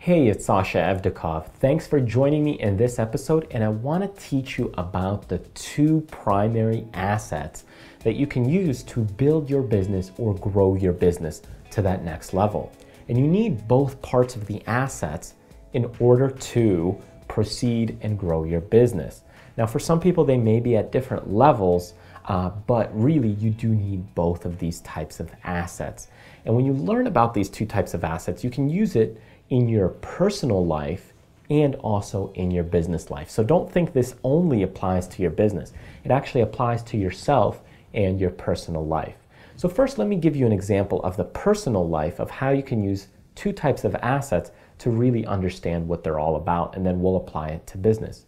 Hey, it's Sasha Evdokov. Thanks for joining me in this episode, and I want to teach you about the two primary assets that you can use to build your business or grow your business to that next level. And you need both parts of the assets in order to proceed and grow your business. Now, for some people, they may be at different levels, but really you do need both of these types of assets. And when you learn about these two types of assets, you can use it in your personal life and also in your business life. So don't think this only applies to your business. It actually applies to yourself and your personal life. So first, let me give you an example of the personal life of how you can use two types of assets to really understand what they're all about, and then we'll apply it to business.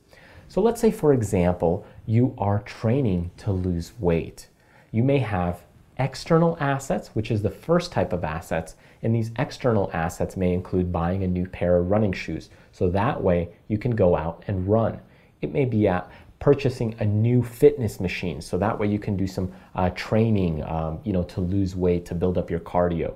So let's say, for example, you are training to lose weight. You may have external assets, which is the first type of assets, and these external assets may include buying a new pair of running shoes, so that way you can go out and run. It may be purchasing a new fitness machine, so that way you can do some training, to lose weight, to build up your cardio,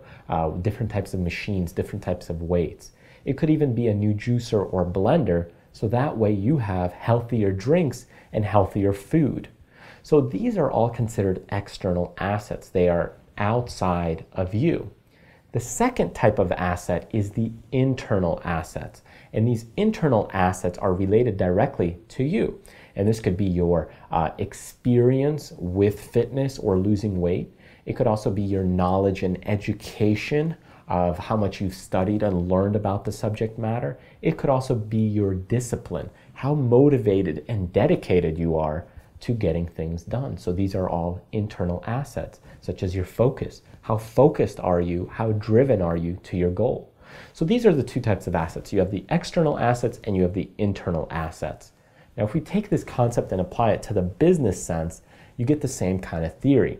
different types of machines, different types of weights. It could even be a new juicer or blender, so that way you have healthier drinks and healthier food. So these are all considered external assets. They are outside of you. The second type of asset is the internal assets. And these internal assets are related directly to you. And this could be your experience with fitness or losing weight. It could also be your knowledge and education of how much you've studied and learned about the subject matter. It could also be your discipline, how motivated and dedicated you are to getting things done. So these are all internal assets, such as your focus. How focused are you? How driven are you to your goal? So these are the two types of assets. You have the external assets and you have the internal assets. Now, if we take this concept and apply it to the business sense, you get the same kind of theory.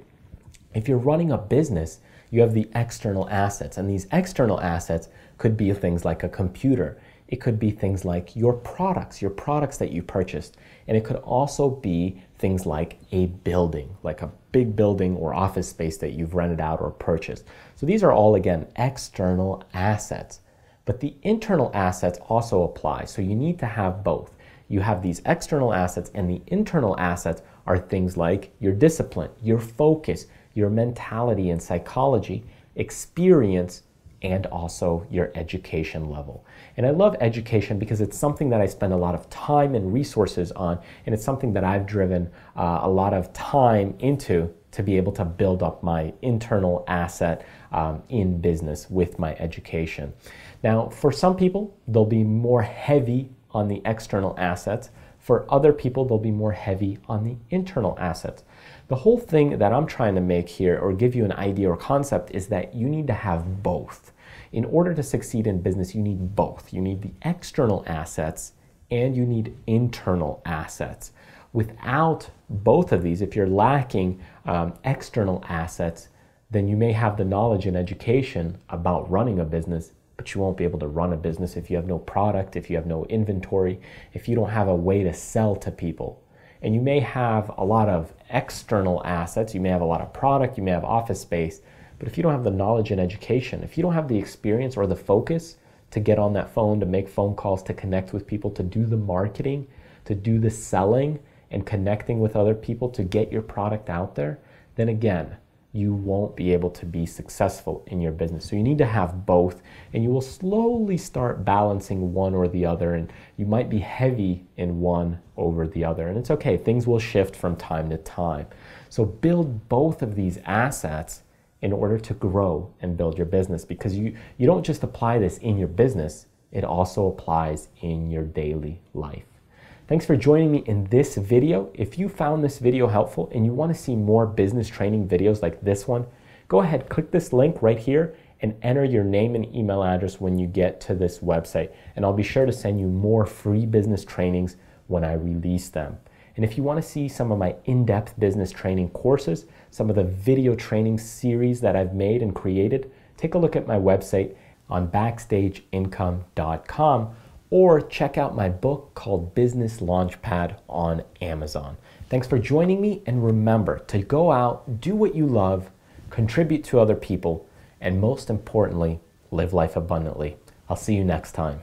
If you're running a business, you have the external assets, and these external assets could be things like a computer. It could be things like your products that you purchased. And it could also be things like a building, like a big building or office space that you've rented out or purchased. So these are all, again, external assets. But the internal assets also apply. So you need to have both. You have these external assets, and the internal assets are things like your discipline, your focus, your mentality and psychology, experience, and also your education level. And I love education because it's something that I spend a lot of time and resources on, and it's something that I've driven a lot of time into to be able to build up my internal asset in business with my education. Now, for some people, they'll be more heavy on the external assets. For other people, they'll be more heavy on the internal assets. The whole thing that I'm trying to make here, or give you an idea or concept, is that you need to have both. In order to succeed in business, you need both. You need the external assets and you need internal assets. Without both of these, if you're lacking external assets, then you may have the knowledge and education about running a business, but you won't be able to run a business if you have no product, if you have no inventory, if you don't have a way to sell to people. And you may have a lot of external assets, you may have a lot of product, you may have office space, but if you don't have the knowledge and education, if you don't have the experience or the focus to get on that phone, to make phone calls, to connect with people, to do the marketing, to do the selling and connecting with other people to get your product out there, then again, you won't be able to be successful in your business. So you need to have both, and you will slowly start balancing one or the other, and you might be heavy in one over the other. And it's okay, things will shift from time to time. So build both of these assets in order to grow and build your business, because you don't just apply this in your business, it also applies in your daily life. Thanks for joining me in this video. If you found this video helpful and you want to see more business training videos like this one, go ahead, click this link right here and enter your name and email address when you get to this website. And I'll be sure to send you more free business trainings when I release them. And if you want to see some of my in-depth business training courses, some of the video training series that I've made and created, take a look at my website on backstageincome.com. or check out my book called Business Launchpad on Amazon. Thanks for joining me, and remember to go out, do what you love, contribute to other people, and most importantly, live life abundantly. I'll see you next time.